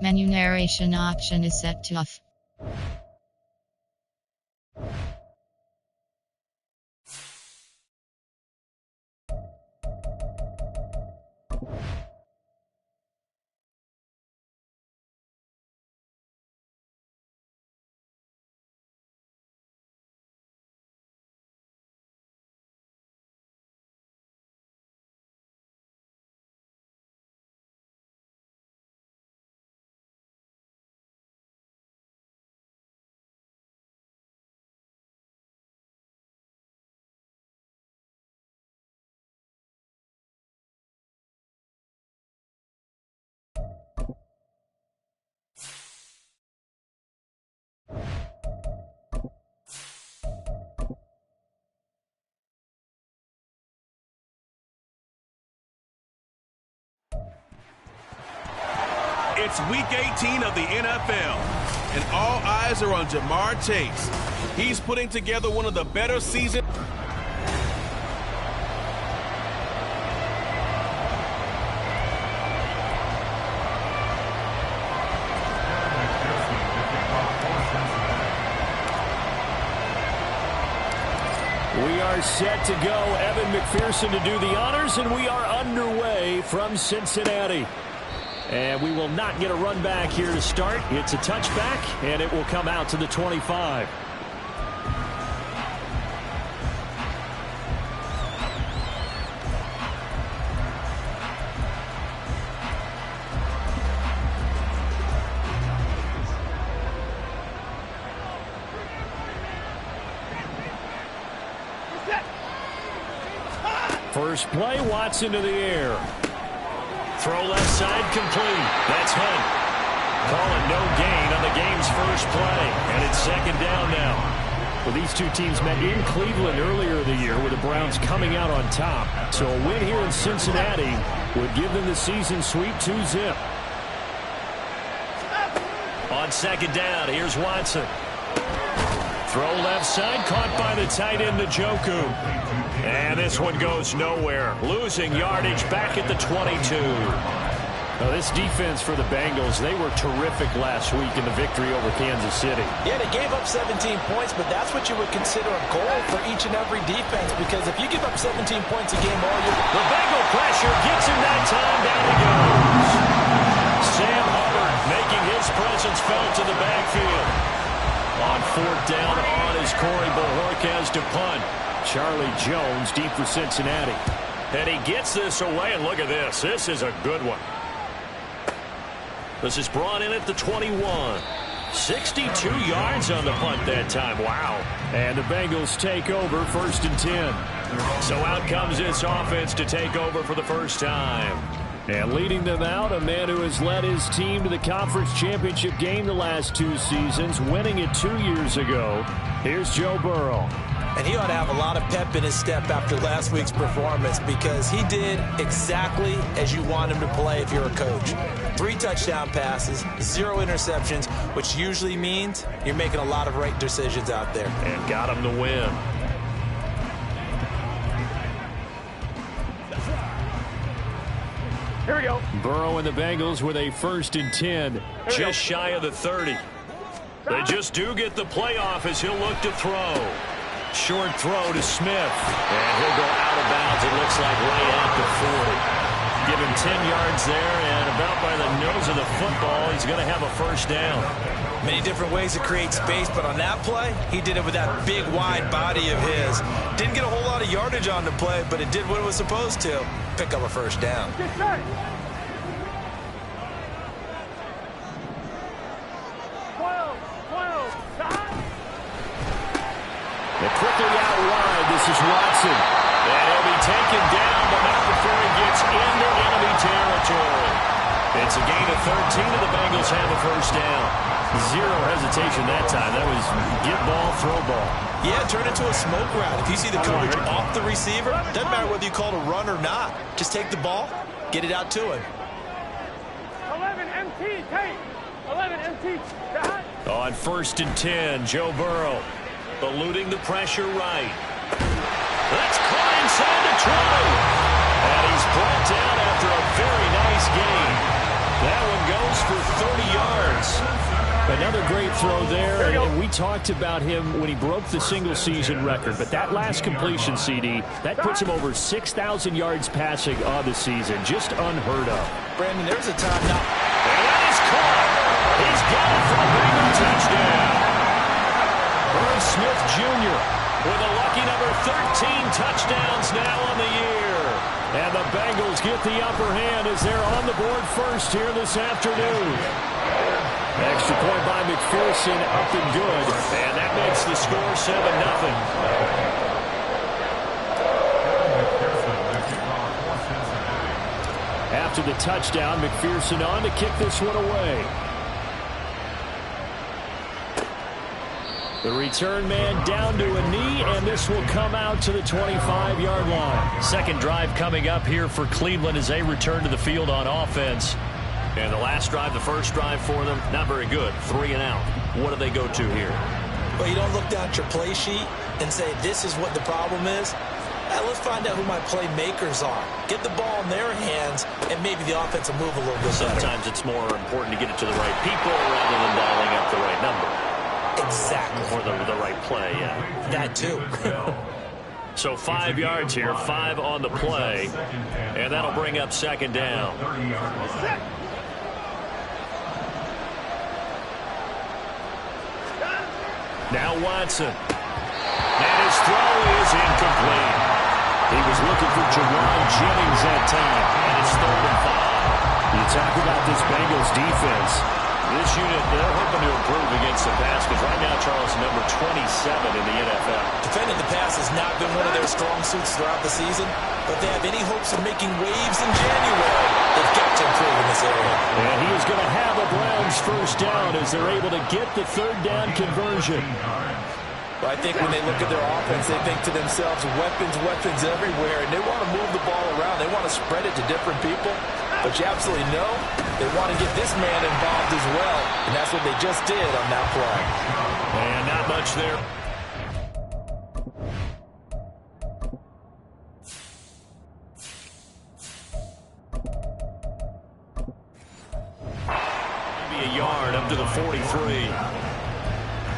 Menu narration option is set to off. It's Week 18 of the NFL, and all eyes are on Ja'Marr Chase. He's putting together one of the better seasons. We are set to go. Evan McPherson to do the honors, and we are underway from Cincinnati. And we will not get a run back here to start. It's a touchback, and it will come out to the 25. First play, Watson to the air. Throw left side, complete. That's Hunt. Calling no gain on the game's first play. And it's second down now. Well, these two teams met in Cleveland earlier in the year with the Browns coming out on top. So a win here in Cincinnati would give them the season sweep 2-zip. On second down, here's Watson. Throw left side, caught by the tight end, Njoku. And this one goes nowhere. Losing yardage back at the 22. Now this defense for the Bengals, they were terrific last week in the victory over Kansas City. Yeah, they gave up 17 points, but that's what you would consider a goal for each and every defense, because if you give up 17 points a game all year... The Bengal pressure gets him that time. Down he goes. Sam Hubbard making his presence felt to the backfield. On fourth down on is Corey Bojorquez to punt. Charlie Jones deep for Cincinnati. And he gets this away, and look at this. This is a good one. This is brought in at the 21. 62 yards on the punt that time. Wow. And the Bengals take over 1st and 10. So out comes this offense to take over for the first time. And leading them out, a man who has led his team to the conference championship game the last 2 seasons, winning it 2 years ago. Here's Joe Burrow. And he ought to have a lot of pep in his step after last week's performance, because he did exactly as you want him to play if you're a coach. 3 touchdown passes, 0 interceptions, which usually means you're making a lot of right decisions out there. And got him to win. Here we go. Burrow and the Bengals with a 1st and 10. Just shy of the 30. They just do get the playoff as he'll look to throw. Short throw to Smith. And he'll go out of bounds, it looks like, right at the 40. Give him 10 yards there, and about by the nose of the football, he's going to have a first down. Many different ways to create space, but on that play, he did it with that big, wide body of his. Didn't get a whole lot of yardage on the play, but it did what it was supposed to. Pick up a first down. They're quickly out wide. This is Watson. And he'll be taken down, but not before he gets into enemy territory. It's a gain of 13, and the Bengals have a first down. 0 hesitation that time. That was get ball, throw ball. Yeah, turn it into a smoke route. If you see the coverage off the receiver, doesn't matter whether you call it a run or not. Just take the ball, get it out to him. 11 MT, take. 11 MT. On 1st and 10, Joe Burrow eluding the pressure right. That's caught inside the 20. And he's brought down after a very nice game. That one goes for 30 yards. Another great throw there, and we talked about him when he broke the single-season record. But that last completion, CD, that puts him over 6,000 yards passing on the season. Just unheard of. Brandon, there's a time now. And that is caught. He's got it for a Bengal touchdown. Irv Smith Jr. with a lucky number 13 touchdowns now on the year. And the Bengals get the upper hand as they're on the board first here this afternoon. Extra point by McPherson, up and good. And that makes the score 7-0. After the touchdown, McPherson on to kick this one away. The return man down to a knee, and this will come out to the 25-yard line. Second drive coming up here for Cleveland as they return to the field on offense. And the last drive, the first drive for them, not very good. 3 and out. What do they go to here? Well, you don't look down at your play sheet and say, this is what the problem is. Let's find out who my playmakers are. Get the ball in their hands, and maybe the offense will move a little bit better. Sometimes it's more important to get it to the right people rather than dialing up the right number. Exactly. Or the right play, yeah. That too. So 5 yards here, 5 on the play, and that'll bring up second down. Now Watson. And his throw is incomplete. He was looking for Jawan Jennings that time, and it's 3rd and 5. You talk about this Bengals defense. This unit, they're hoping to improve against the pass because right now, Charles, number 27 in the NFL. Defending the pass has not been one of their strong suits throughout the season, but if they have any hopes of making waves in January, they've got to improve in this area. And he is going to have a Browns first down as they're able to get the 3rd down conversion. But I think when they look at their offense, they think to themselves, weapons, weapons everywhere, and they want to move the ball around. They want to spread it to different people. But you absolutely know they want to get this man involved as well, and that's what they just did on that play. And not much there. Maybe a yard up to the 43.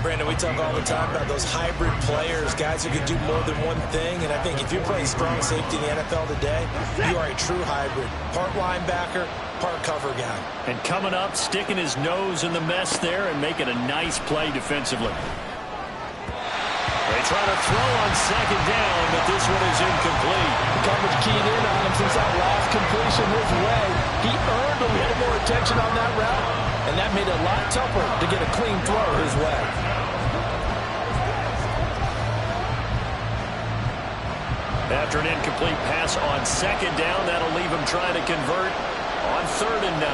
Brandon, we talk all the time about those hybrid players, guys who can do more than one thing, and I think if you're playing strong safety in the NFL today, you are a true hybrid. Part linebacker, part cover guy. And coming up, sticking his nose in the mess there and making a nice play defensively. They try to throw on second down, but this one is incomplete. The coverage keyed in on him since that last completion his way. He earned a little more attention on that route, and that made it a lot tougher to get a clean throw his way. After an incomplete pass on second down, that'll leave him trying to convert on 3rd and 9.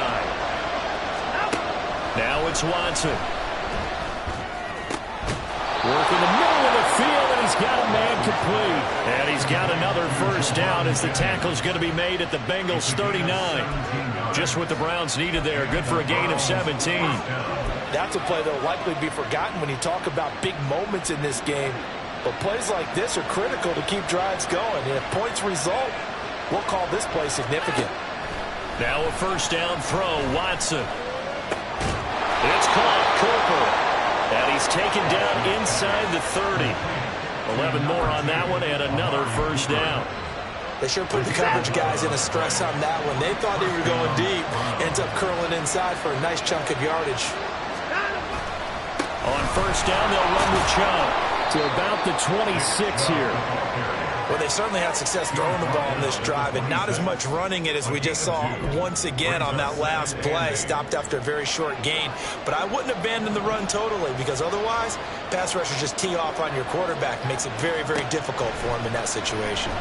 Now it's Watson. Working the middle of the field, and he's got a man complete. And he's got another first down as the tackle's going to be made at the Bengals 39. Just what the Browns needed there. Good for a gain of 17. That's a play that will likely be forgotten when you talk about big moments in this game. But plays like this are critical to keep drives going. And if points result, we'll call this play significant. Now a first down throw, Watson. It's caught, Cooper. And he's taken down inside the 30. 11 more on that one and another first down. They sure put the coverage guys in a stress on that one. They thought they were going deep. Ends up curling inside for a nice chunk of yardage. On first down, they'll run with Chubb to about the 26 here. Well, they certainly had success throwing the ball in this drive, and not as much running it as we just saw once again on that last play. Stopped after a very short gain. But I wouldn't abandon the run totally, because otherwise, pass rushers just tee off on your quarterback. Makes it very, very difficult for him in that situation.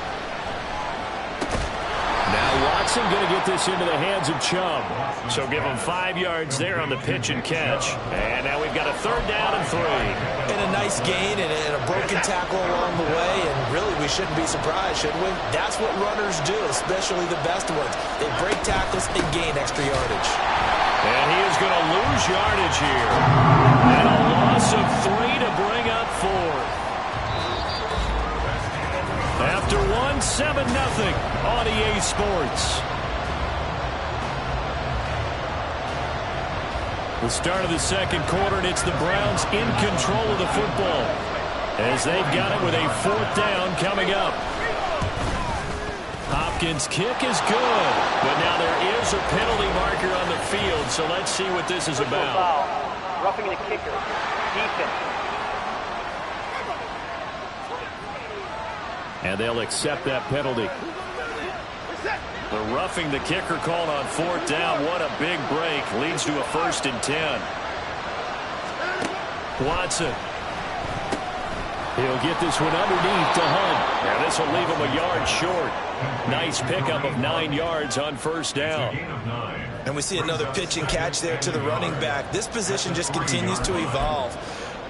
Now Watson going to get this into the hands of Chubb. So give him 5 yards there on the pitch and catch. And now we've got a 3rd down and 3. And a nice gain and a broken tackle along the way. And really, we shouldn't be surprised, should we? That's what runners do, especially the best ones. They break tackles and gain extra yardage. And he is going to lose yardage here. And a loss of 3 to bring up 4. After 7-0 on EA Sports. The start of the second quarter, and it's the Browns in control of the football as they've got it with a 4th down coming up. Hopkins' kick is good, but now there is a penalty marker on the field, so let's see what this is about. Roughing the kicker. Defense. And they'll accept that penalty. The roughing the kicker called on 4th down. What a big break. Leads to a 1st and 10. Watson. He'll get this one underneath to Hunt. And this will leave him a yard short. Nice pickup of 9 yards on 1st down. And we see another pitch and catch there to the running back. This position just continues to evolve.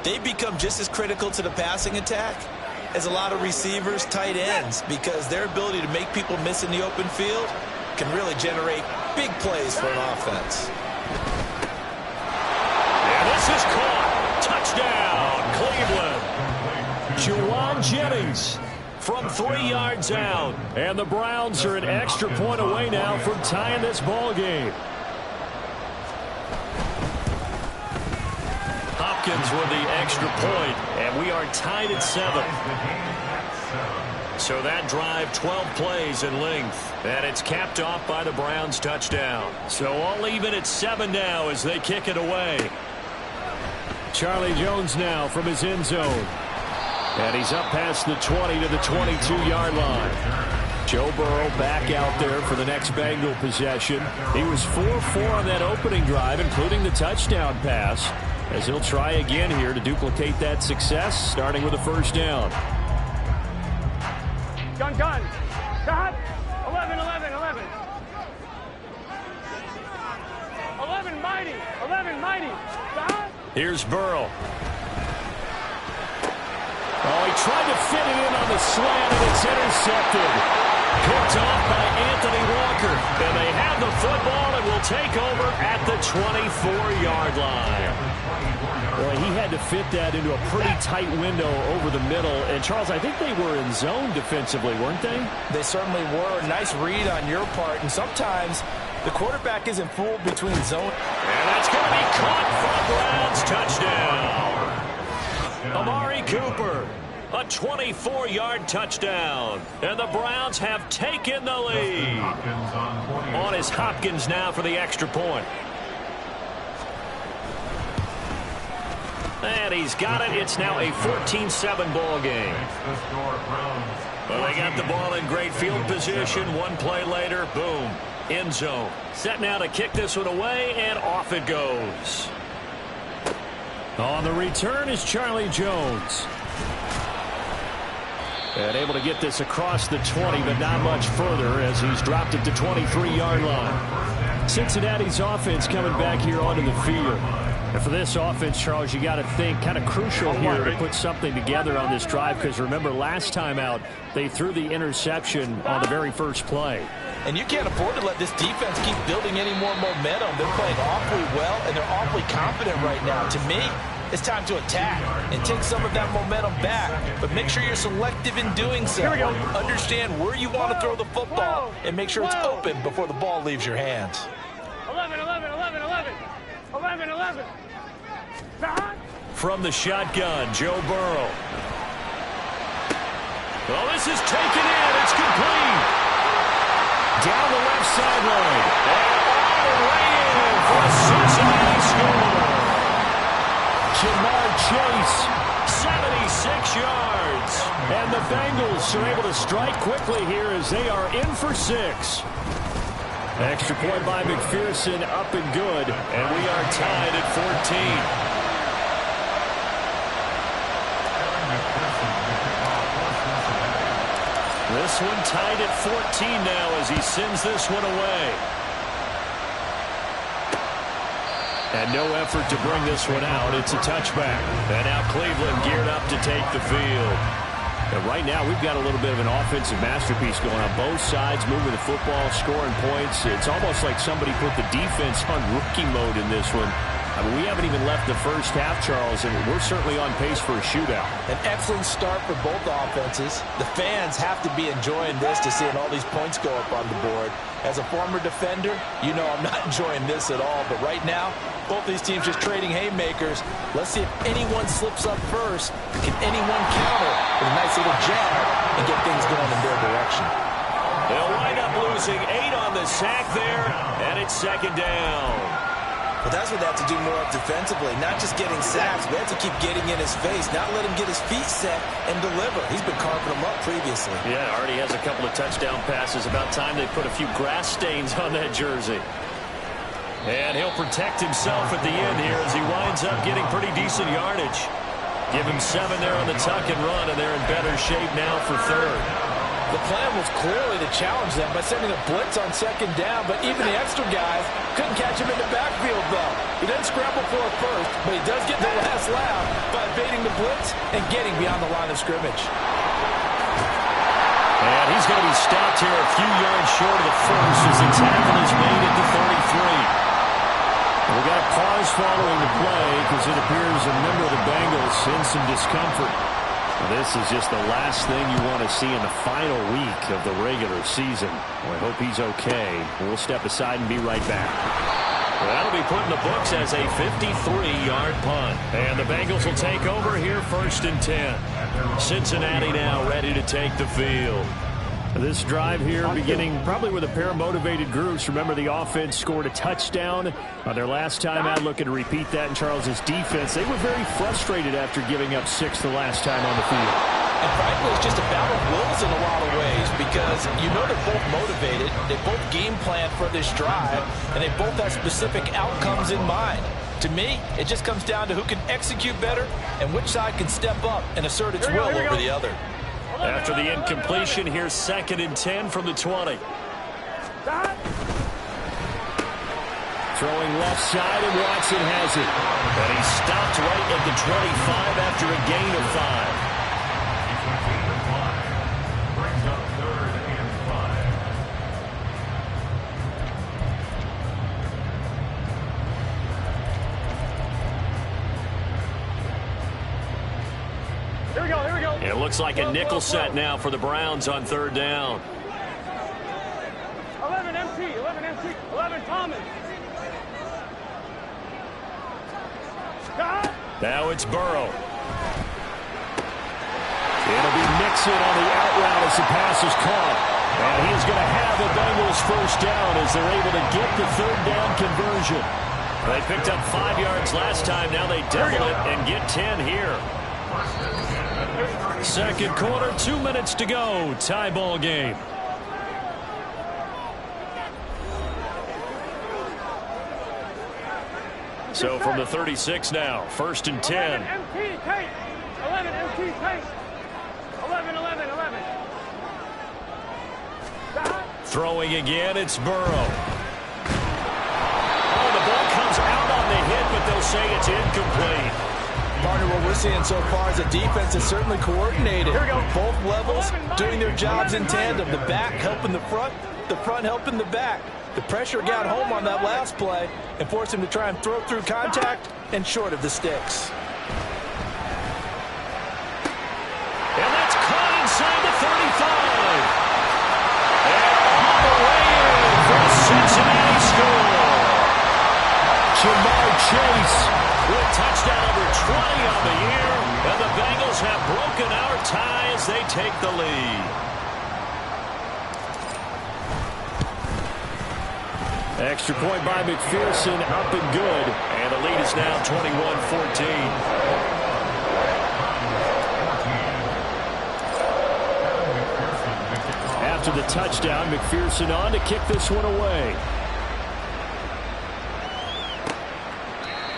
They become just as critical to the passing attack as a lot of receivers, tight ends, because their ability to make people miss in the open field can really generate big plays for an offense. And this is caught. Touchdown, Cleveland. Juwan Jennings from 3 yards out. And the Browns are an extra point away now from tying this ball game. Hopkins with the extra point, and we are tied at 7. So that drive, 12 plays in length, and it's capped off by the Browns' touchdown. So all even at 7 now as they kick it away. Charlie Jones now from his end zone. And he's up past the 20 to the 22-yard line. Joe Burrow back out there for the next Bengal possession. He was 4-4 on that opening drive, including the touchdown pass, as he'll try again here to duplicate that success, starting with a 1st down. Gun. Cut. 11. 11 mighty. Cut. Here's Burrow. Oh, he tried to fit it in on the slant, and it's intercepted. Picked off by Anthony Walker. And they have the football and will take over at the 24-yard line. Well, he had to fit that into a pretty tight window over the middle. And, Charles, I think they were in zone defensively, weren't they? They certainly were. Nice read on your part. And sometimes the quarterback isn't fooled between zone. And that's going to be caught for a Browns touchdown. Amari Cooper, a 24-yard touchdown. And the Browns have taken the lead. On is Hopkins now for the extra point. And he's got it. It's now a 14-7 ball game. Well, they got the ball in great field position. One play later, boom, end zone. Set now to kick this one away, and off it goes. On the return is Charlie Jones. And able to get this across the 20, but not much further as he's dropped it to 23-yard line. Cincinnati's offense coming back here onto the field. And for this offense, Charles, you got to think kind of crucial here to put something together on this drive, because remember last time out they threw the interception on the very first play. And you can't afford to let this defense keep building any more momentum. They're playing awfully well, and they're awfully confident right now. To me, it's time to attack and take some of that momentum back. But make sure you're selective in doing so. Understand where you want to throw the football and make sure it's open before the ball leaves your hands. 11. From the shotgun, Joe Burrow. Well, this is taken in. It's complete. Down the left sideline. And all the way in for a Cincinnati score. Jamar Chase, 76 yards. And the Bengals are able to strike quickly here as they are in for 6. Extra point by McPherson, up and good. And we are tied at 14. This one tied at 14 now as he sends this one away. And no effort to bring this one out. It's a touchback. And now Cleveland geared up to take the field. And right now we've got a little bit of an offensive masterpiece going on both sides, moving the football, scoring points. It's almost like somebody put the defense on rookie mode in this one. I mean, we haven't even left the first half, Charles, and we're certainly on pace for a shootout. An excellent start for both offenses. The fans have to be enjoying this to seeing all these points go up on the board. As a former defender, you know I'm not enjoying this at all. But right now, both these teams just trading haymakers. Let's see if anyone slips up first. Can anyone counter with a nice little jab and get things going in their direction? They'll wind up losing 8 on the sack there, and it's second down. Well, that's what they have to do more of defensively, not just getting sacks. We have to keep getting in his face, not let him get his feet set and deliver. He's been carving them up previously. Yeah, already has a couple of touchdown passes. About time they put a few grass stains on that jersey. And he'll protect himself at the end here as he winds up getting pretty decent yardage. Give him 7 there on the tuck and run, and they're in better shape now for third. The plan was clearly to challenge them by sending a blitz on second down, but even the extra guys couldn't catch him in the backfield, though. He doesn't scramble for a first, but he does get the last laugh by evading the blitz and getting beyond the line of scrimmage. And he's going to be stopped here a few yards short of the first as the tackle is made at the 33. We got a pause following the play because it appears a member of the Bengals in some discomfort. This is just the last thing you want to see in the final week of the regular season. Well, I hope he's okay. We'll step aside and be right back. Well, that'll be put in the books as a 53-yard punt. And the Bengals will take over here first and 10. Cincinnati now ready to take the field. This drive here beginning probably with a pair of motivated groups. Remember, the offense scored a touchdown on their last time out. Looking to repeat that in Charles's defense. They were very frustrated after giving up 6 the last time on the field. And frankly, it's just a battle of wills in a lot of ways because you know they're both motivated. They both game plan for this drive, and they both have specific outcomes in mind. To me, it just comes down to who can execute better and which side can step up and assert its will over the other. After the incompletion, here's second and 10 from the 20. Throwing left side, and Watson has it. And he's stopped right at the 25 after a gain of 5. It looks like a nickel set now for the Browns on third down. 11 MT, 11 Thomas. Now it's Burrow. It'll be Mixon on the out route as the pass is caught. And he's going to have the Bengals first down as they're able to get the third down conversion. They picked up 5 yards last time. Now they double it and get 10 here. Second quarter, 2 minutes to go. Tie ball game. So from the 36 now, first and 10. 11 MT Tate. 11 MT Tate. 11. Throwing again, it's Burrow. Oh, the ball comes out on the hit, but they'll say it's incomplete. Partner, what we're seeing so far is a defense that's certainly coordinated. Both levels doing their jobs in tandem. The back helping the front helping the back. The pressure got home on that last play and forced him to try and throw through contact and short of the sticks. And that's caught inside the 35. And on the way in for a Cincinnati score. Jamar Chase with touchdown number 20 on the year. And the Bengals have broken our tie as they take the lead. Extra point by McPherson, up and good. And the lead is now 21-14. After the touchdown, McPherson on to kick this one away.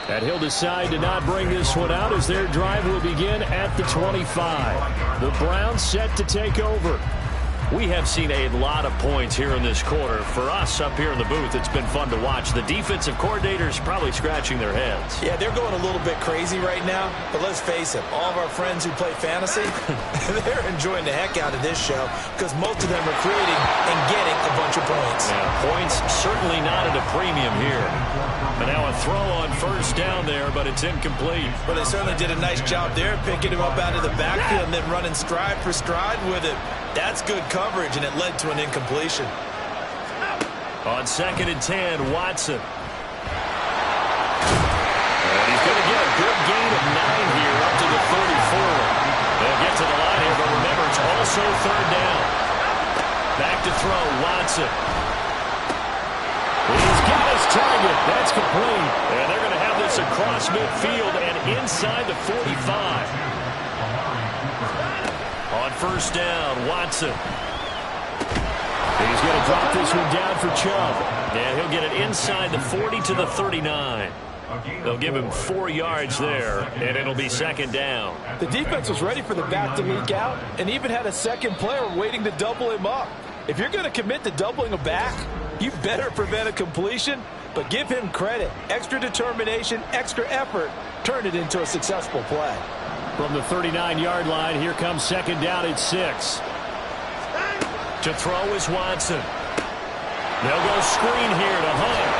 And he'll decide to not bring this one out as their drive will begin at the 25. The Browns set to take over. We have seen a lot of points here in this quarter. For us up here in the booth, it's been fun to watch. The defensive coordinators probably scratching their heads. Yeah, they're going a little bit crazy right now. But let's face it, all of our friends who play fantasy, they're enjoying the heck out of this show because most of them are creating and getting a bunch of points. Yeah, points certainly not at a premium here. And now a throw on first down there, but it's incomplete. But they certainly did a nice job there, picking him up out of the backfield and then running stride for stride with it. That's good coverage, and it led to an incompletion. On 2nd and 10, Watson. And he's going to get a good gain of 9 here up to the 34. They'll get to the line here, but remember, it's also 3rd down. Back to throw, Watson. He's got his target. That's complete. And they're going to have this across midfield and inside the 45. On 1st down, Watson. He's going to drop this one down for Chubb. And he'll get it inside the 40 to the 39. They'll give him 4 yards there, and it'll be 2nd down. The defense was ready for the back to leak out and even had a second player waiting to double him up. If you're going to commit to doubling a back, you better prevent a completion, but give him credit. Extra determination, extra effort, turned it into a successful play. From the 39-yard line, here comes 2nd down at 6. To throw is Watson. They'll go screen here to Hunt.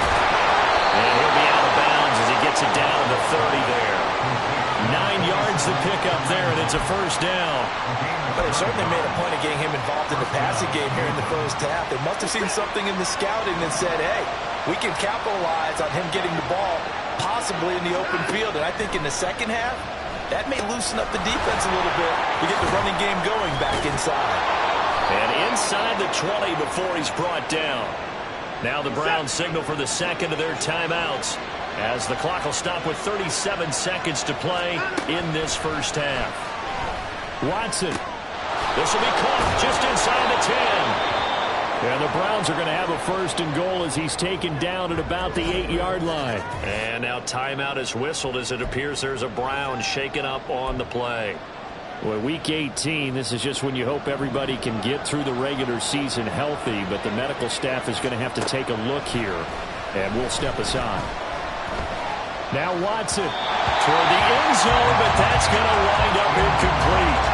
And he'll be out of bounds as he gets it down to the 30 there. 9 yards to pick up there, and it's a 1st down. But they certainly made a point of getting him involved in the passing game here in the first half. They must have seen something in the scouting that said, hey, we can capitalize on him getting the ball possibly in the open field. And I think in the second half, that may loosen up the defense a little bit to get the running game going back inside. And inside the 20 before he's brought down. Now the Browns signal for the second of their timeouts as the clock will stop with 37 seconds to play in this first half. Watson. This will be caught just inside the 10. And the Browns are going to have a 1st and goal as he's taken down at about the 8-yard line. And now timeout is whistled as it appears there's a Brown shaken up on the play. Well, Week 18, this is just when you hope everybody can get through the regular season healthy, but the medical staff is going to have to take a look here, and we'll step aside. Now Watson toward the end zone, but that's going to wind up incomplete.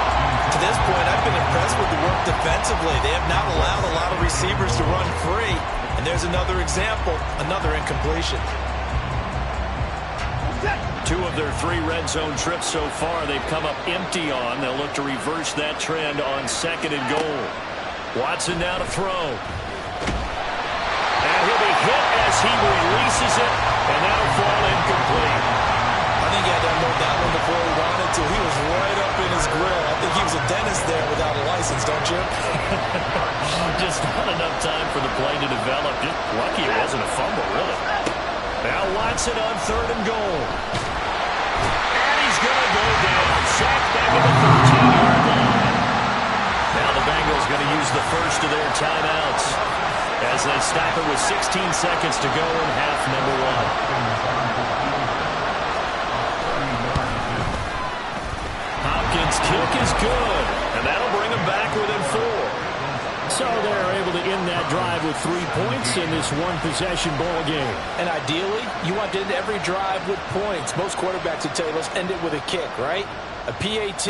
To this point, I've been impressed with the work defensively. They have not allowed a lot of receivers to run free. And there's another example, another incompletion. 2 of their 3 red zone trips so far they've come up empty on. They'll look to reverse that trend on 2nd and goal. Watson now to throw. And he'll be hit as he releases it, and that'll fall incomplete. I think he had to unload that one before he wanted to. He was right up in his grill. I think he was a dentist there without a license, don't you? Just not enough time for the play to develop. Just lucky it wasn't a fumble, really. Now Watson on 3rd and goal. And he's going to go down. Sacked back at the 13-yard line. Now the Bengals going to use the first of their timeouts as they stop it with 16 seconds to go in half number 1. Hopkins' kick is good, and that'll bring them back within 4. So they're able to end that drive with 3 points in this one-possession ball game. And ideally, you want to end every drive with points. Most quarterbacks would tell you, let's end it with a kick, right? A PAT?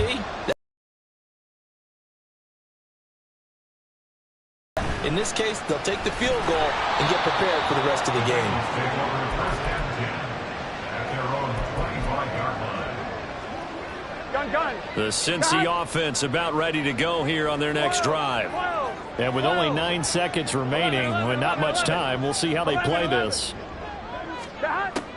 In this case, they'll take the field goal and get prepared for the rest of the game. The Cincy offense about ready to go here on their next drive. And with only 9 seconds remaining, with not much time, we'll see how they play this.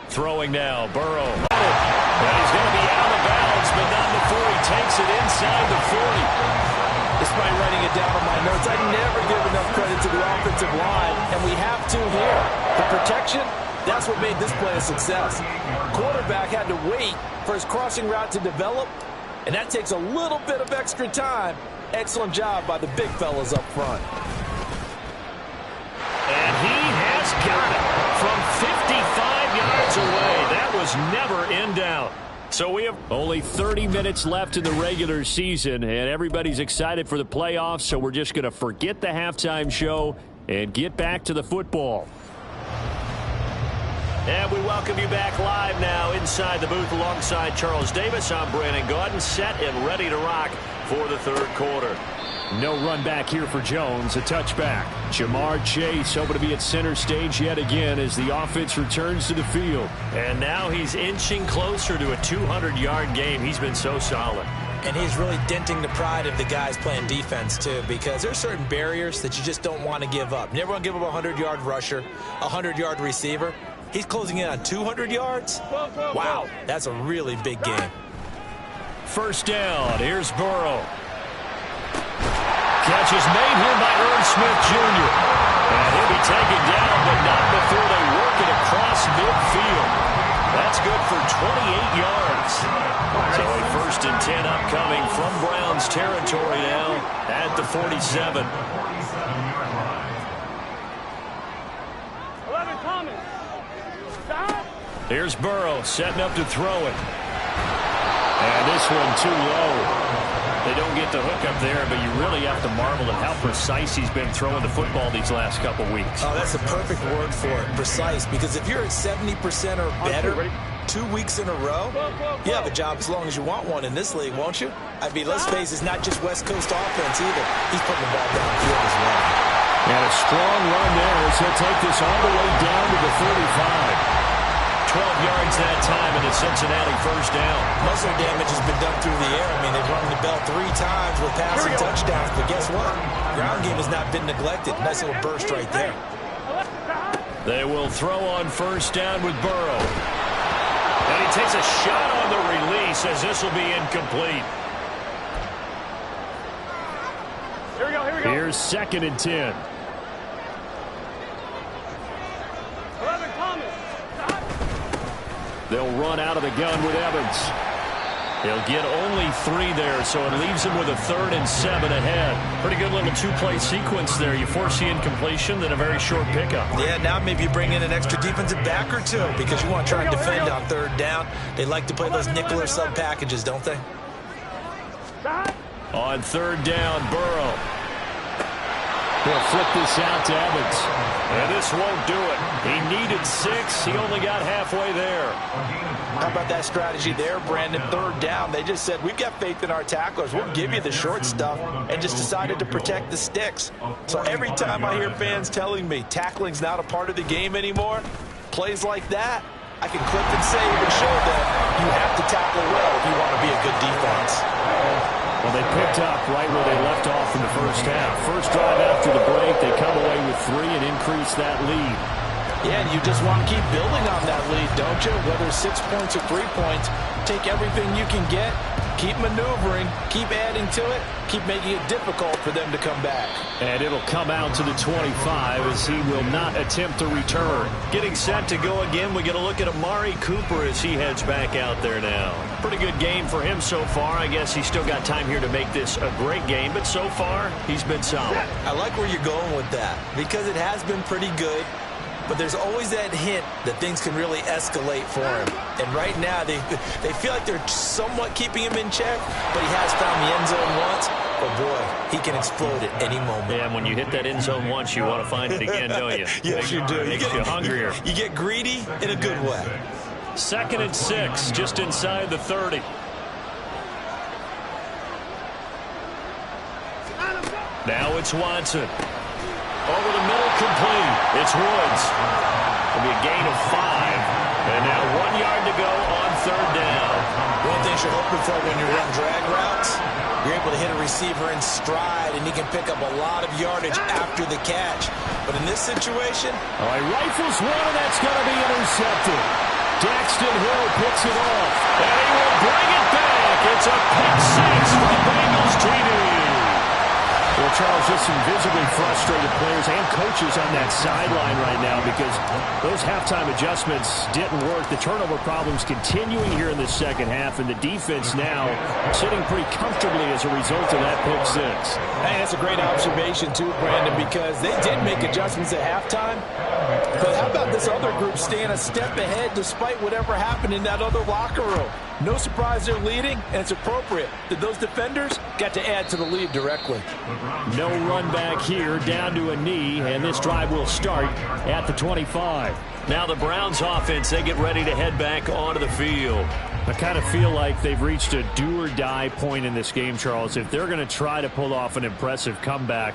Throwing now, Burrow. And he's going to be out of bounds, but not before he takes it inside the 40. Despite writing it down on my notes, I never give enough credit to the offensive line, and we have to here. The protection, that's what made this play a success. Quarterback had to wait for his crossing route to develop, and that takes a little bit of extra time. Excellent job by the big fellas up front. And he has got it from 55 yards away. That was never in doubt. So we have only 30 minutes left in the regular season, and everybody's excited for the playoffs, so we're just going to forget the halftime show and get back to the football. And we welcome you back live now inside the booth alongside Charles Davis. I'm Brandon Gaudin, set and ready to rock for the third quarter. No run back here for Jones, a touchback. Ja'Marr Chase hoping to be at center stage yet again as the offense returns to the field. And now he's inching closer to a 200-yard game. He's been so solid. And he's really denting the pride of the guys playing defense, too, because there's certain barriers that you just don't want to give up. You never want to give up a 100-yard rusher, a 100-yard receiver. He's closing in on 200 yards. Wow, that's a really big game. First down, here's Burrow. Catch is made here by Irv Smith Jr. And he'll be taken down, but not before they work it across midfield. That's good for 28 yards. So a 1st and 10 upcoming from Browns territory now at the 47. 11 coming. Stop. Here's Burrow setting up to throw it. And this one too low. They don't get the hook up there, but you really have to marvel at how precise he's been throwing the football these last couple weeks. Oh, that's the perfect word for it, precise, because if you're at 70% or better 2 weeks in a row, you have a job as long as you want one in this league, won't you? I mean, let's face it, it's not just West Coast offense either. He's putting the ball downfield as well. And a strong run there as he'll take this all the way down to the 35. 12 yards that time and a Cincinnati first down. Muscle damage has been done through the air. I mean, they've rung the bell 3 times with passing touchdowns, but guess what? Ground game has not been neglected. Nice little burst right there. They will throw on first down with Burrow. And he takes a shot on the release as this will be incomplete. Here we go, here we go. Here's 2nd and 10. 11 coming. Stop. They'll run out of the gun with Evans. He'll get only 3 there, so it leaves him with a 3rd and 7 ahead. Pretty good little 2-play sequence there. You force the incompletion, then a very short pickup. Yeah, now maybe you bring in an extra defensive back or 2 because you want to try and defend on 3rd down. They like to play those nickel or sub packages, don't they? Stop. On 3rd down, Burrow. He'll flip this out to Evans. And this won't do it. He needed 6. He only got halfway there. How about that strategy there, Brandon? 3rd down. They just said, we've got faith in our tacklers. We'll give you the short stuff, and just decided to protect the sticks. So every time I hear fans telling me tackling's not a part of the game anymore, plays like that, I can clip and save and show them you have to tackle well if you want to be a good defense. Well, they picked up right where they left off in the first half. First drive after the break, they come away with 3 and increase that lead. Yeah, and you just want to keep building on that lead, don't you? Whether it's 6 points or 3 points, take everything you can get, keep maneuvering, keep adding to it, keep making it difficult for them to come back. And it'll come out to the 25 as he will not attempt to return. Getting set to go again, we get a look at Amari Cooper as he heads back out there now. Pretty good game for him so far. I guess he's still got time here to make this a great game, but so far, he's been solid. I like where you're going with that because it has been pretty good. But there's always that hint that things can really escalate for him. And right now, they feel like they're somewhat keeping him in check, but he has found the end zone once. But, boy, he can explode at any moment. Yeah, and when you hit that end zone once, you want to find it again, don't you? Yes, you do. Makes you hungrier. You get greedy in a good way. 2nd and 6, just inside the 30. Now it's Watson. Over the middle, complete. It's Woods. It'll be a gain of 5. And now 1 yard to go on 3rd down. One thing you're hoping for when you run drag routes, you're able to hit a receiver in stride, and he can pick up a lot of yardage after the catch. But in this situation... All right, rifles one, and that's going to be intercepted. Daxton Hill picks it off, and he will bring it back. It's a pick 6 for the Bengals TD. Well, Charles, just some visibly frustrated players and coaches on that sideline right now because those halftime adjustments didn't work. The turnover problems continuing here in the second half, and the defense now sitting pretty comfortably as a result of that pick six. Hey, that's a great observation too, Brandon, because they did make adjustments at halftime. But how about this other group staying a step ahead despite whatever happened in that other locker room? No surprise they're leading, and it's appropriate that those defenders got to add to the lead directly. No run back here, down to a knee, and this drive will start at the 25. Now the Browns offense, they get ready to head back onto the field. I kind of feel like they've reached a do-or-die point in this game, Charles. If they're going to try to pull off an impressive comeback,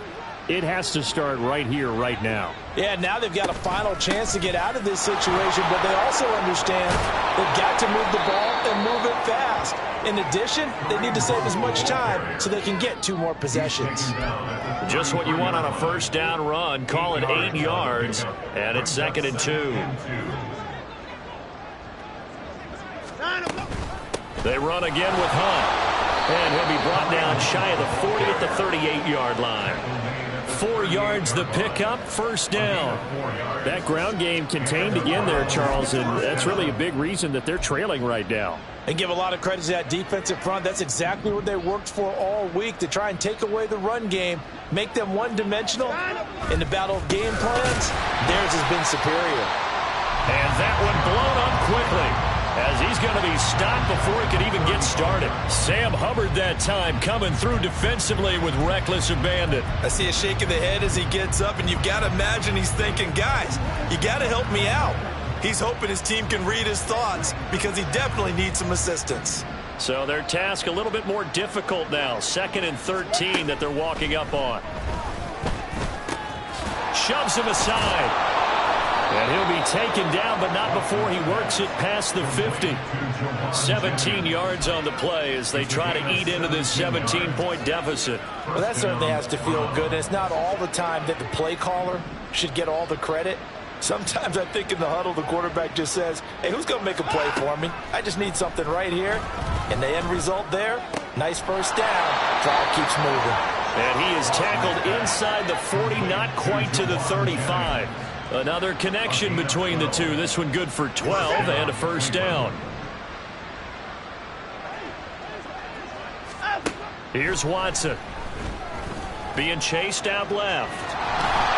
it has to start right here, right now. Yeah, now they've got a final chance to get out of this situation, but they also understand they've got to move the ball and move it fast. In addition, they need to save as much time so they can get 2 more possessions. Just what you want on a first down run. Call it 8 yards, and it's 2nd and 2. They run again with Hunt, and he'll be brought down shy of the 40 at the 38-yard line. 4 yards the pickup, first down. That ground game contained again there, Charles, and that's really a big reason that they're trailing right now. And give a lot of credit to that defensive front. That's exactly what they worked for all week, to try and take away the run game, make them one-dimensional. In the battle of game plans, theirs has been superior. And that one blown up quickly, as he's going to be stopped before he can even get started. Sam Hubbard that time coming through defensively with reckless abandon. I see a shake of the head as he gets up, and you've got to imagine he's thinking, guys, you got to help me out. He's hoping his team can read his thoughts because he definitely needs some assistance. So their task a little bit more difficult now. 2nd and 13 that they're walking up on. Shoves him aside. And he'll be taken down, but not before he works it past the 50. 17 yards on the play as they try to eat into this 17-point deficit. Well, that certainly has to feel good. And it's not all the time that the play caller should get all the credit. Sometimes I think in the huddle, the quarterback just says, hey, who's going to make a play for me? I just need something right here. And the end result there, nice first down. Drive keeps moving. And he is tackled inside the 40, not quite to the 35. Another connection between the two. This one good for 12 and a first down. Here's Watson. Being chased out left.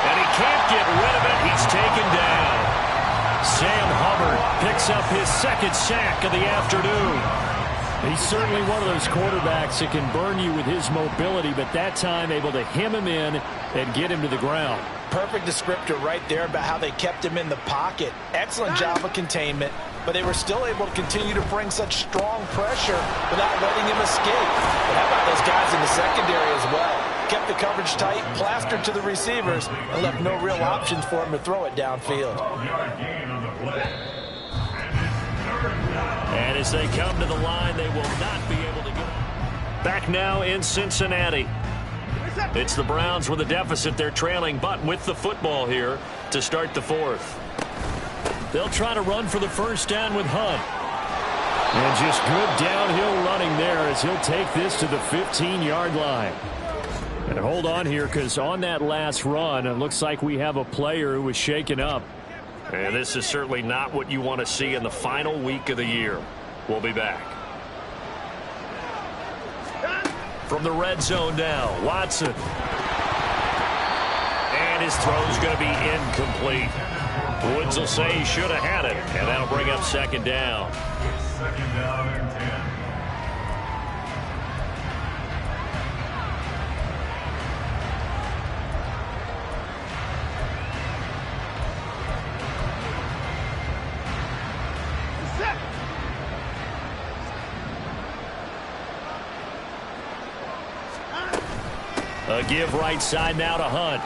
And he can't get rid of it. He's taken down. Sam Hubbard picks up his 2nd sack of the afternoon. He's certainly one of those quarterbacks that can burn you with his mobility, but that time able to hem him in and get him to the ground. Perfect descriptor right there about how they kept him in the pocket. Excellent job of containment, but they were still able to continue to bring such strong pressure without letting him escape. But how about those guys in the secondary as well? Kept the coverage tight, plastered to the receivers, and left no real options for him to throw it downfield. And as they come to the line, they will not be able to go. Back now in Cincinnati. It's the Browns with a deficit. They're trailing, but with the football here to start the 4th. They'll try to run for the first down with Hunt. And just good downhill running there as he'll take this to the 15-yard line. And hold on here, because on that last run, it looks like we have a player who was shaken up. And this is certainly not what you want to see in the final week of the year. We'll be back. From the red zone now, Watson. And his throw's going to be incomplete. Woods will say he should have had it, and that'll bring up 2nd down. 2nd down and 10. A give right side now to Hunt.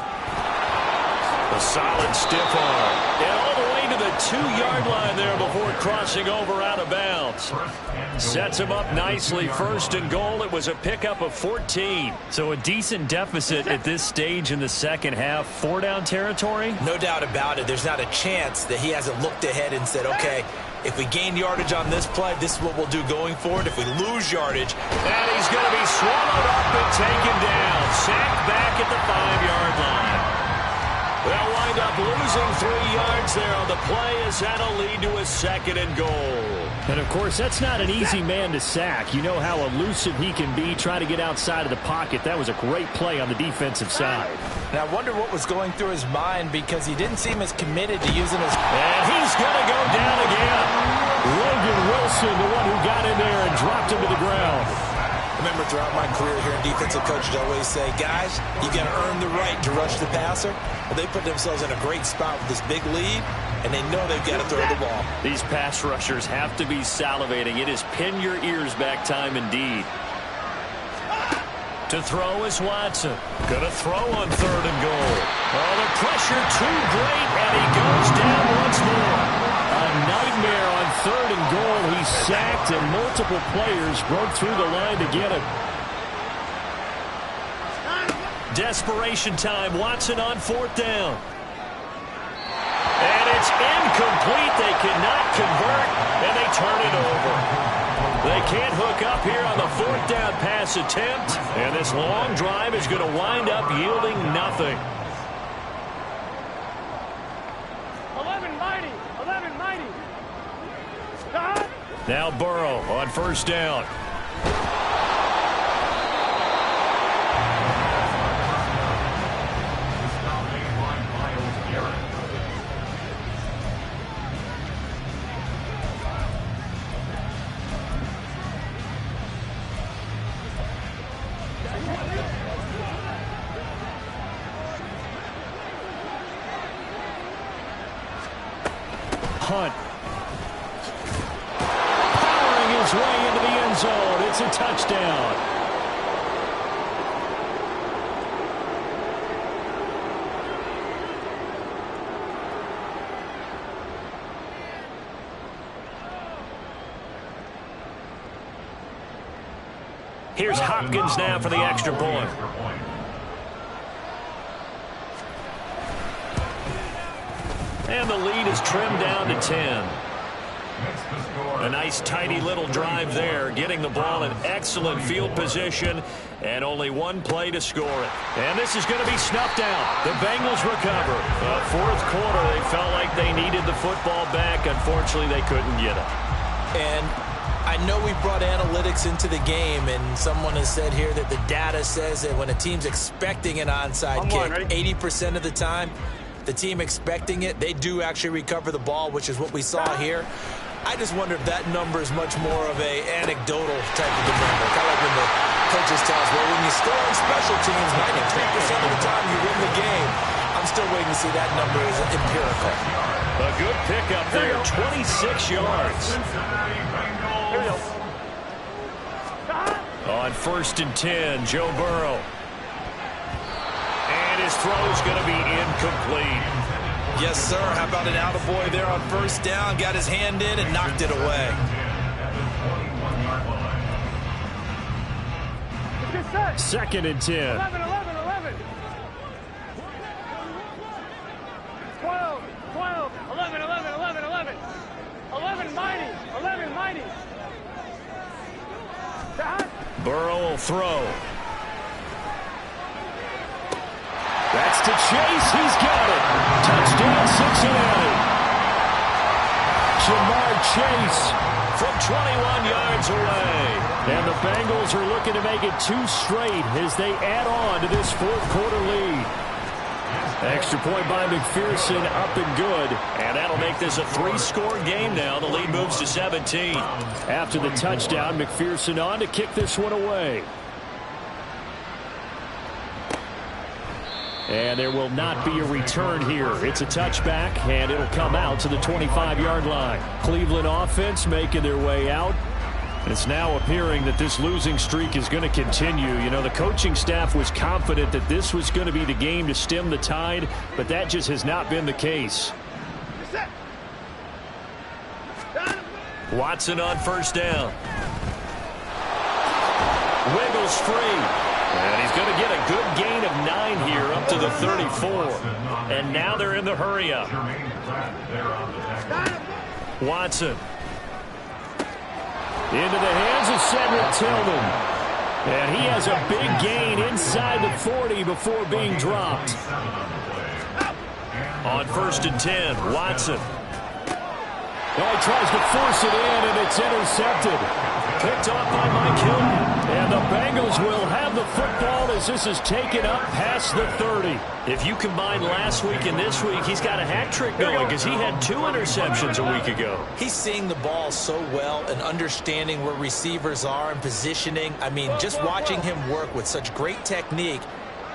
A solid stiff arm. And all the way to the 2-yard line there before crossing over out of bounds. Sets him up nicely. 1st and goal. It was a pickup of 14. So a decent deficit at this stage in the second half. 4-down territory? No doubt about it. There's not a chance that he hasn't looked ahead and said, okay, if we gain yardage on this play, this is what we'll do going forward. If we lose yardage, and he's going to be swallowed up and taken down. Sacked back at the losing 3 yards there on the play as that'll lead to a 2nd and goal. And, of course, that's not an easy man to sack. You know how elusive he can be, trying to get outside of the pocket. That was a great play on the defensive side. And I wonder what was going through his mind, because he didn't seem as committed to using his... And he's going to go down again. Logan Wilson, the one who got in there and dropped him to the ground. Remember, throughout my career here in defensive coaches always say, guys, you got to earn the right to rush the passer. Well, they put themselves in a great spot with this big lead, and they know they've got to throw the ball. These pass rushers have to be salivating. It is pin your ears back time indeed. To throw is Watson. Going to throw on 3rd and goal. Oh, the pressure too great, and he goes down once more. A nightmare on 3rd and goal. He sacked, and multiple players broke through the line to get him. Desperation time. Watson on 4th down. And it's incomplete. They cannot convert, and they turn it over. They can't hook up here on the 4th down pass attempt, and this long drive is going to wind up yielding nothing. 11 mighty. Now Burrow on 1st down. Hunt. Powering his way into the end zone. It's a touchdown. Here's Hopkins now for the extra point. And the lead is trimmed down to 10. A nice, tidy little drive there, getting the ball in excellent field position, and only one play to score it. And this is going to be snuffed out. The Bengals recover. 4th quarter, they felt like they needed the football back. Unfortunately, they couldn't get it. And I know we brought analytics into the game, and someone has said here that the data says that when a team's expecting an onside kick, 80% of the time, the team expecting it, they do actually recover the ball, which is what we saw here. I just wonder if that number is much more of a anecdotal type of number. Kind of like when the coaches tell us, well, when you score on special teams, 93% of the time you win the game. I'm still waiting to see that number is empirical. A good pickup there, 26 yards. On 1st and 10, Joe Burrow. And his throw is going to be incomplete. Yes, sir. How about an attaboy there on 1st down? Got his hand in and knocked it away. 2nd and 10. 11. 12. 11 mighty. 11 mighty. Burrow will throw. That's to Chase. He's got it. Touchdown, Cincinnati. Jamar Chase From 21 yards away. And the Bengals are looking to make it 2 straight as they add on to this 4th quarter lead. Extra point by McPherson, up and good. And that'll make this a 3-score game now. The lead moves to 17. After the touchdown, McPherson on to kick this one away. And there will not be a return here. It's a touchback, and it'll come out to the 25-yard line. Cleveland offense making their way out. It's now appearing that this losing streak is going to continue. You know, the coaching staff was confident that this was going to be the game to stem the tide, but that just has not been the case. Watson on 1st down. Wiggles free. And he's going to get a good gain of 9 here up to the 34. And now they're in the hurry-up. Watson. Into the hands of Cedric Tillman. And he has a big gain inside the 40 before being dropped. On 1st and 10, Watson. Well, he tries to force it in, and it's intercepted. Picked off by Mike Hilton. And the Bengals will have the football as this is taken up past the 30. If you combine last week and this week, he's got a hat trick going because he had 2 interceptions a week ago. He's seeing the ball so well and understanding where receivers are and positioning. I mean, just watching him work with such great technique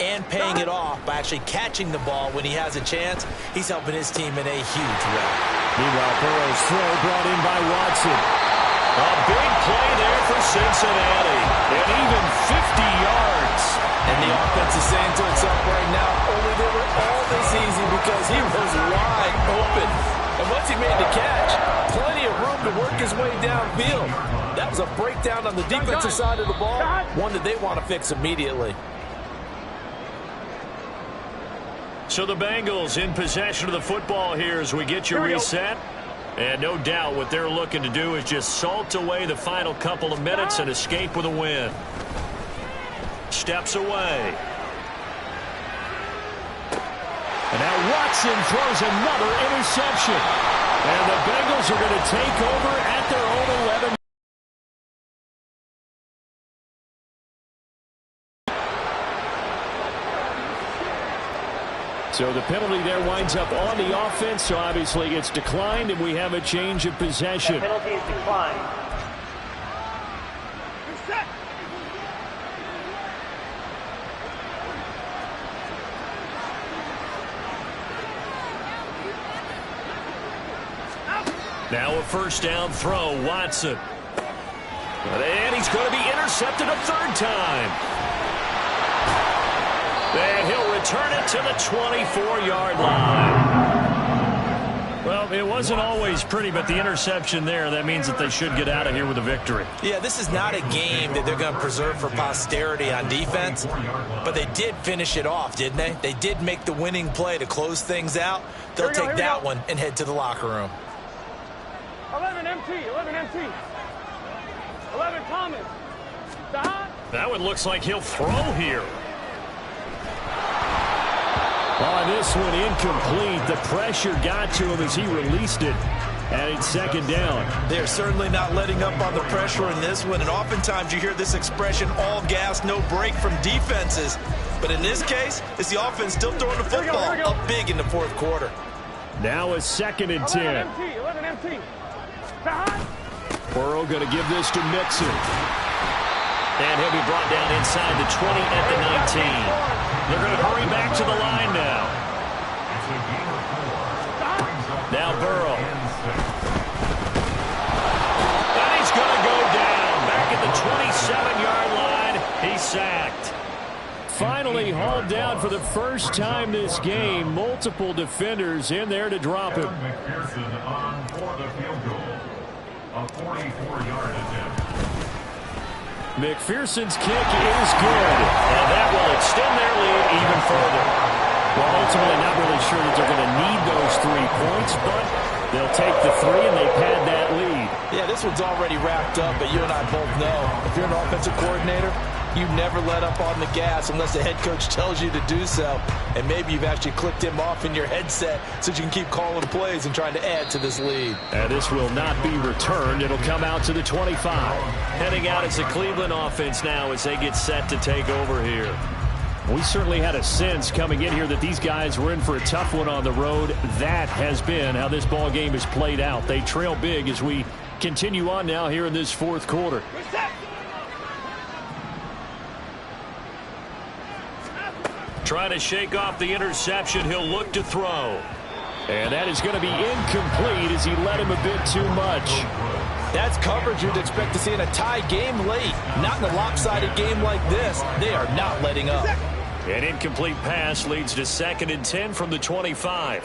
and paying it off by actually catching the ball when he has a chance, he's helping his team in a huge way. Meanwhile, Burrow's throw brought in by Watson. A big play there for Cincinnati. And even 50 yards. And the offense is saying to itself right now, only they were all this easy because he was wide open. And once he made the catch, plenty of room to work his way downfield. That was a breakdown on the defensive side of the ball, one that they want to fix immediately. So the Bengals in possession of the football here as we get you reset. And no doubt what they're looking to do is just salt away the final couple of minutes and escape with a win. Steps away. And now Watson throws another interception. And the Bengals are going to take over at their own 11. So the penalty there winds up on the offense, so obviously it's declined, and we have a change of possession. That penalty is declined. Now a first down throw, Watson. And he's going to be intercepted a 3rd time. And he'll return it to the 24-yard line. Well, it wasn't always pretty, but the interception there, that means that they should get out of here with a victory. Yeah, this is not a game that they're going to preserve for posterity on defense, but they did finish it off, didn't they? They did make the winning play to close things out. They'll take that one and head to the locker room. 11 MT, 11 MT. 11 Thomas. That one looks like he'll throw here. On this one, incomplete. The pressure got to him as he released it. And it's 2nd down. They're certainly not letting up on the pressure in this one. And oftentimes you hear this expression, all gas, no break from defenses. But in this case, it's the offense still throwing the football up big in the 4th quarter. Now a 2nd and 10. 11 MT, 11 MT. Burrow going to give this to Mixon. And he'll be brought down inside the 20 at the 19. They're going to hurry back to the line now. Now Burrow. And he's going to go down. Back at the 27-yard line. He's sacked. Finally hauled down for the first time this game. Multiple defenders in there to drop him. McPherson on for the field goal. A 44-yard attempt. McPherson's kick is good. And that will extend their lead even further. Well, ultimately not really sure that they're going to need those 3 points, but they'll take the 3 and they pad that lead. Yeah, this one's already wrapped up, but you and I both know if you're an offensive coordinator, you never let up on the gas unless the head coach tells you to do so. And maybe you've actually clicked him off in your headset so you can keep calling plays and trying to add to this lead. And this will not be returned. It'll come out to the 25. Heading out as the Cleveland offense now as they get set to take over here. We certainly had a sense coming in here that these guys were in for a tough one on the road. That has been how this ball game has played out. They trail big as we continue on now here in this 4th quarter. Trying to shake off the interception. He'll look to throw. And that is going to be incomplete as he led him a bit too much. That's coverage you'd expect to see in a tie game late. Not in a lopsided game like this. They are not letting up. An incomplete pass leads to 2nd and 10 from the 25.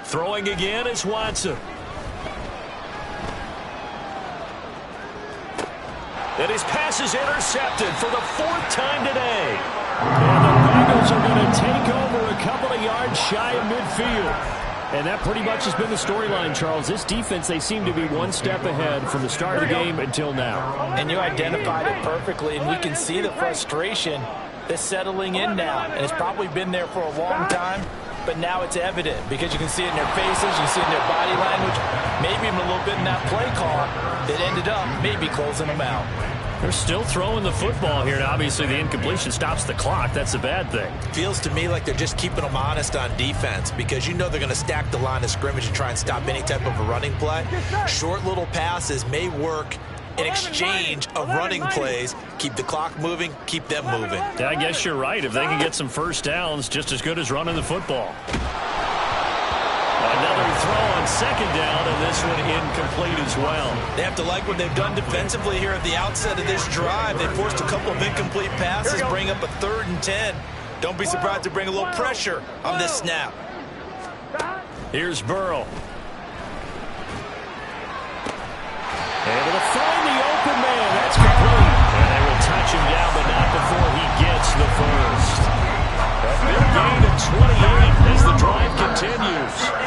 Throwing again is Watson. And his pass is intercepted for the 4th time today. And the Bengals are going to take over a couple of yards shy of midfield. And that pretty much has been the storyline, Charles. This defense, they seem to be one step ahead from the start of the game until now. And you identified it perfectly, and we can see the frustration that's settling in now. And it's probably been there for a long time. but now it's evident because you can see it in their faces, you can see it in their body language, maybe even a little bit in that play call that ended up maybe closing them out. They're still throwing the football here, and obviously the incompletion stops the clock. That's a bad thing. Feels to me like they're just keeping them honest on defense because you know they're going to stack the line of scrimmage and try and stop any type of a running play. Short little passes may work in exchange of running plays. Keep the clock moving, keep them moving. Yeah, I guess you're right. If they can get some first downs, just as good as running the football. Another throw on second down, and this one incomplete as well. They have to like what they've done defensively here at the outset of this drive. They forced a couple of incomplete passes, bring up a 3rd and 10. Don't be surprised to bring a little pressure on this snap. Here's Burrow. Able to find the open man. That's complete. And they will touch him down, but not before he gets the first. A big gain of 28 as the drive continues.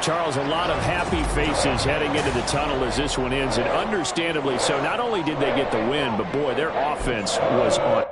Charles, a lot of happy faces heading into the tunnel as this one ends, and understandably so. Not only did they get the win, but boy, their offense was on.